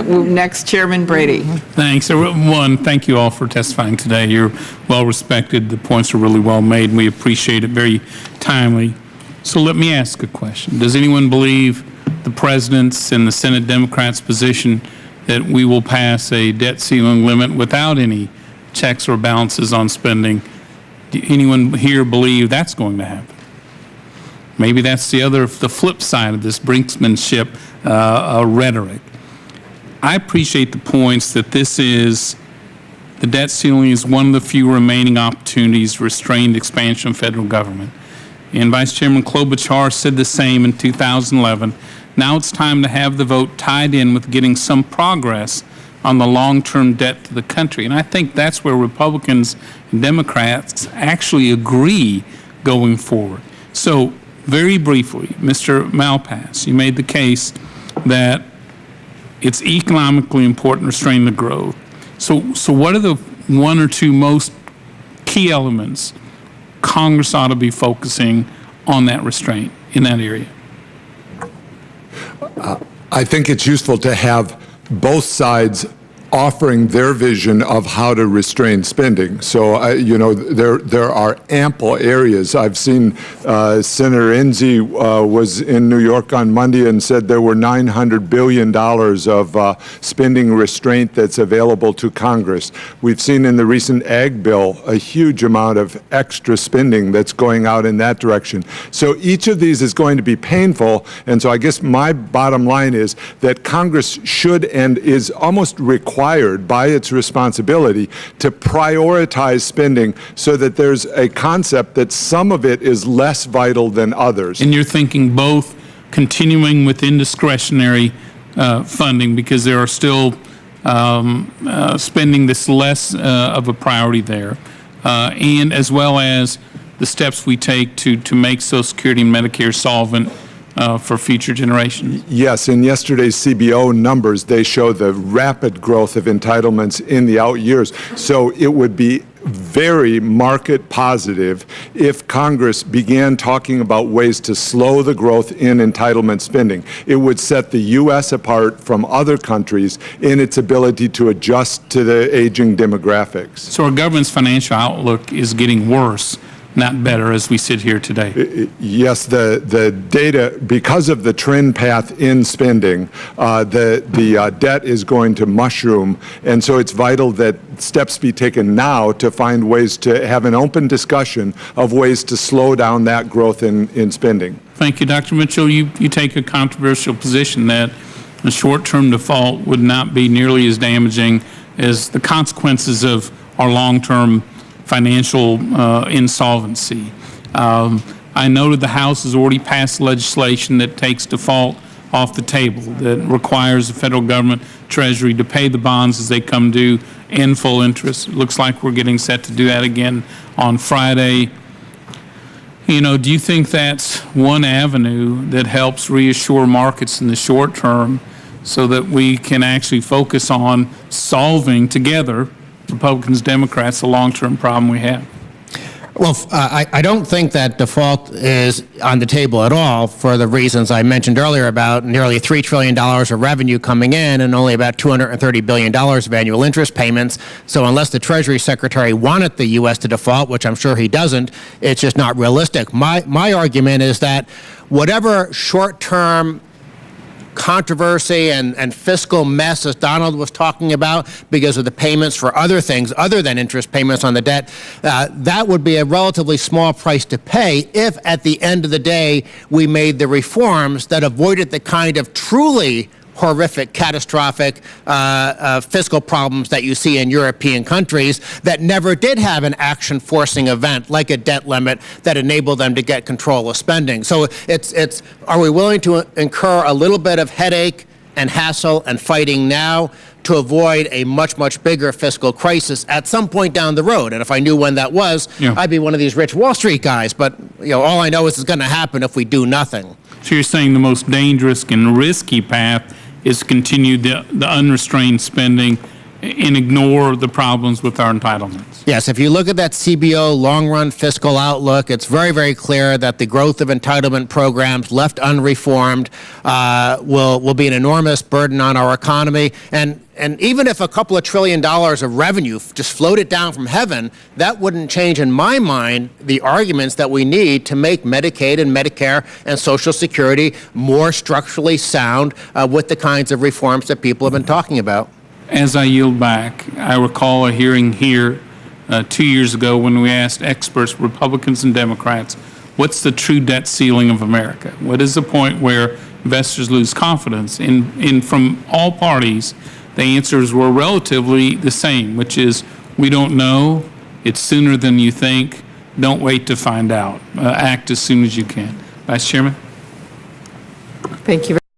Next, Chairman Brady. Thanks. One, thank you all for testifying today. You're well respected. The points are really well made, and we appreciate it. Very timely. So let me ask a question. Does anyone believe the President's and the Senate Democrats' position that we will pass a debt ceiling limit without any checks or balances on spending? Do anyone here believe that's going to happen? Maybe that's the flip side of this brinksmanship rhetoric. I appreciate the points that the debt ceiling is one of the few remaining opportunities to restrain the expansion of federal government. And Vice Chairman Klobuchar said the same in 2011. Now it's time to have the vote tied in with getting some progress on the long-term debt to the country. And I think that's where Republicans and Democrats actually agree going forward. So very briefly, Mr. Malpass, you made the case that it's economically important to restrain the growth. So what are the one or two most key elements Congress ought to be focusing on that restraint in that area? I think it's useful to have both sides offering their vision of how to restrain spending. So, you know, there are ample areas. I've seen Senator Enzi was in New York on Monday and said there were $900 billion of spending restraint that's available to Congress. We've seen in the recent ag bill a huge amount of extra spending that's going out in that direction. So each of these is going to be painful, and so I guess my bottom line is that Congress should and is almost required by its responsibility to prioritize spending so that there's a concept that some of it is less vital than others. And you're thinking both continuing with indiscretionary funding because there are still spending that's less of a priority there, and as well as the steps we take to make Social Security and Medicare solvent for future generations? Yes, in yesterday's CBO numbers, they show the rapid growth of entitlements in the out years. So it would be very market positive if Congress began talking about ways to slow the growth in entitlement spending. It would set the U.S. apart from other countries in its ability to adjust to the aging demographics. So our government's financial outlook is getting worse, not better, as we sit here today. Yes, the data, because of the trend path in spending, the debt is going to mushroom, and so it's vital that steps be taken now to find ways to have an open discussion of ways to slow down that growth in spending. Thank you, Dr. Mitchell. You take a controversial position that a short-term default would not be nearly as damaging as the consequences of our long-term financial insolvency. I noted the House has already passed legislation that takes default off the table, that requires the federal government Treasury to pay the bonds as they come due in full interest. It looks like we're getting set to do that again on Friday. You know, do you think that's one avenue that helps reassure markets in the short term so that we can actually focus on solving together, Republicans, Democrats, the long-term problem we have? Well, I don't think that default is on the table at all for the reasons I mentioned earlier about nearly $3 trillion of revenue coming in and only about $230 billion of annual interest payments. So unless the Treasury Secretary wanted the U.S. to default, which I'm sure he doesn't, it's just not realistic. My argument is that whatever short-term controversy and fiscal mess, as Donald was talking about, because of the payments for other things other than interest payments on the debt, that would be a relatively small price to pay if at the end of the day we made the reforms that avoided the kind of truly horrific, catastrophic fiscal problems that you see in European countries that never did have an action-forcing event like a debt limit that enabled them to get control of spending. So are we willing to incur a little bit of headache and hassle and fighting now to avoid a much, much bigger fiscal crisis at some point down the road? And if I knew when that was, I'd be one of these rich Wall Street guys. But you know, all I know is it's going to happen if we do nothing. So you're saying the most dangerous and risky path is continue the unrestrained spending and ignore the problems with our entitlements? Yes, if you look at that CBO long-run fiscal outlook, it's very, very clear that the growth of entitlement programs left unreformed will be an enormous burden on our economy. And even if a couple of $1 trillion of revenue just floated down from heaven, that wouldn't change, in my mind, the arguments that we need to make Medicaid and Medicare and Social Security more structurally sound with the kinds of reforms that people have been talking about. As I yield back, I recall a hearing here 2 years ago when we asked experts, Republicans and Democrats, what's the true debt ceiling of America? What is the point where investors lose confidence? And from all parties, the answers were relatively the same, which is, we don't know, it's sooner than you think, don't wait to find out, act as soon as you can. Vice Chairman? Thank you very